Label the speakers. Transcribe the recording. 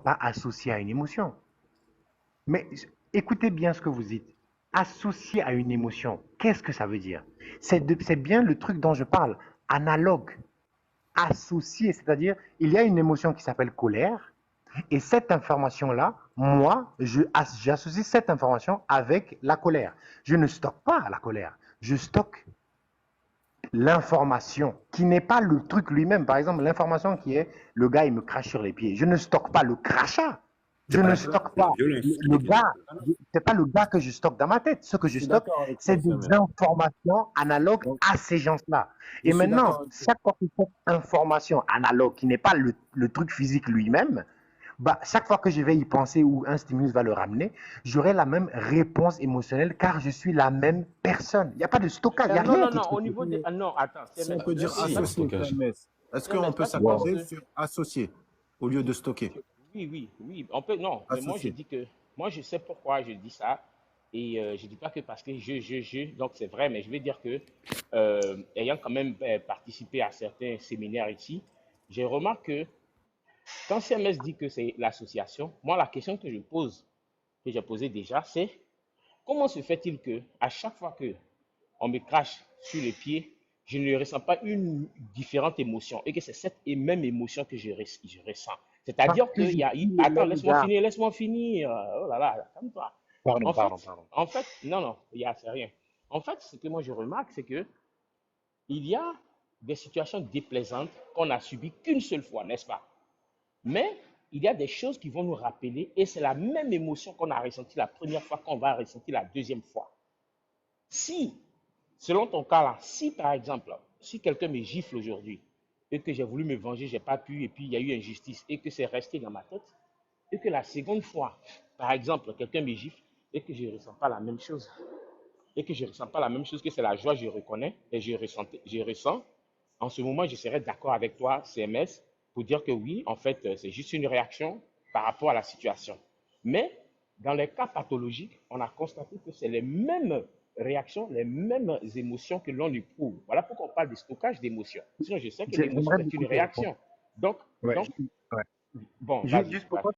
Speaker 1: pas associé à une émotion. Mais écoutez bien ce que vous dites. Associé à une émotion, qu'est-ce que ça veut dire? C'est bien le truc dont je parle. Analogue, associé, c'est-à-dire il y a une émotion qui s'appelle colère. Et cette information-là, moi, j'associe cette information avec la colère. Je ne stocke pas la colère. Je stocke l'information qui n'est pas le truc lui-même. Par exemple, l'information qui est le gars, il me crache sur les pieds. Je ne stocke pas le crachat. Je
Speaker 2: C'est pas
Speaker 1: ne
Speaker 2: la violence,
Speaker 1: stocke
Speaker 2: c'est la
Speaker 1: pas
Speaker 2: violence qui
Speaker 1: le
Speaker 2: devient
Speaker 1: gars.
Speaker 2: dangereuse.
Speaker 1: C'est pas le gars que je stocke dans ma tête. Ce que
Speaker 3: Je
Speaker 1: je
Speaker 3: suis
Speaker 1: stocke,
Speaker 3: d'accord avec
Speaker 1: c'est
Speaker 3: toi,
Speaker 1: des
Speaker 3: Samuel.
Speaker 1: informations analogues
Speaker 3: Donc,
Speaker 1: à ces gens-là.
Speaker 3: je
Speaker 1: Et
Speaker 3: suis
Speaker 1: maintenant,
Speaker 3: d'accord avec toi.
Speaker 1: chaque fois que cette information analogue, qui n'est pas le truc physique lui-même, bah, chaque fois que je vais y penser ou un stimulus va le ramener, j'aurai la même réponse émotionnelle car je suis la même personne. Il n'y a pas de stockage, il n'y a
Speaker 4: Non,
Speaker 1: rien
Speaker 4: non,
Speaker 1: qui est
Speaker 4: non, au
Speaker 1: stocké.
Speaker 4: niveau des... Ah non, attends,
Speaker 3: Si on
Speaker 4: CMS,
Speaker 3: peut
Speaker 4: là,
Speaker 3: dire
Speaker 2: Si,
Speaker 4: là,
Speaker 3: associer,
Speaker 2: stockage.
Speaker 3: Samuel, est-ce
Speaker 4: CMS,
Speaker 3: qu'on peut
Speaker 4: là, tu penses
Speaker 3: s'accorder
Speaker 4: que...
Speaker 3: sur associer au lieu de stocker?
Speaker 4: Oui, oui, oui, on peut... Non, mais moi, je
Speaker 3: Associer.
Speaker 4: dis que... Moi, je sais pourquoi je dis ça. Et je dis pas que parce que donc c'est vrai, mais je vais dire que, ayant quand même participé à certains séminaires ici, j'ai remarqué que quand CMS dit que c'est l'association, moi, la question que je pose, que j'ai posée déjà, c'est comment se fait-il que à chaque fois que on me crache sur les pieds, je ne ressens pas une différente émotion et que c'est cette même émotion que je ressens.
Speaker 1: Parce
Speaker 4: C'est-à-dire
Speaker 1: que
Speaker 4: qu'il
Speaker 1: je
Speaker 4: y a...
Speaker 1: suis le
Speaker 4: Attends,
Speaker 1: même gars.
Speaker 4: laisse-moi finir. Oh là là, calme-toi.
Speaker 1: Pardon,
Speaker 4: En
Speaker 1: pardon,
Speaker 4: fait,
Speaker 1: pardon.
Speaker 4: non, non, c'est rien. En fait, ce que moi je remarque, c'est que il y a des situations déplaisantes qu'on n'a subies qu'une seule fois, n'est-ce pas? Mais il y a des choses qui vont nous rappeler et c'est la même émotion qu'on a ressentie la première fois qu'on va ressentir la deuxième fois. Si, selon ton cas là, si par exemple, si quelqu'un me gifle aujourd'hui et que j'ai voulu me venger, j'ai pas pu, et puis il y a eu injustice et que c'est resté dans ma tête, et que la seconde fois, par exemple, quelqu'un me gifle et que je ne ressens pas la même chose, et que je ne ressens pas la même chose, que c'est la joie, je reconnais et je ressens, en ce moment, je serais d'accord avec toi, CMS, pour dire que oui, en fait, c'est juste une réaction par rapport à la situation. Mais dans les cas pathologiques, on a constaté que c'est les mêmes réactions, les mêmes émotions que l'on éprouve. Voilà pourquoi on parle de stockage d'émotions. Sinon, je sais que l'émotion,
Speaker 1: J'aimerais
Speaker 4: c'est une
Speaker 1: beaucoup te répondre.
Speaker 4: réaction. Donc,
Speaker 1: Ouais,
Speaker 4: donc
Speaker 1: ouais.
Speaker 4: bon, vas-y,
Speaker 1: Juste pour
Speaker 4: vas-y.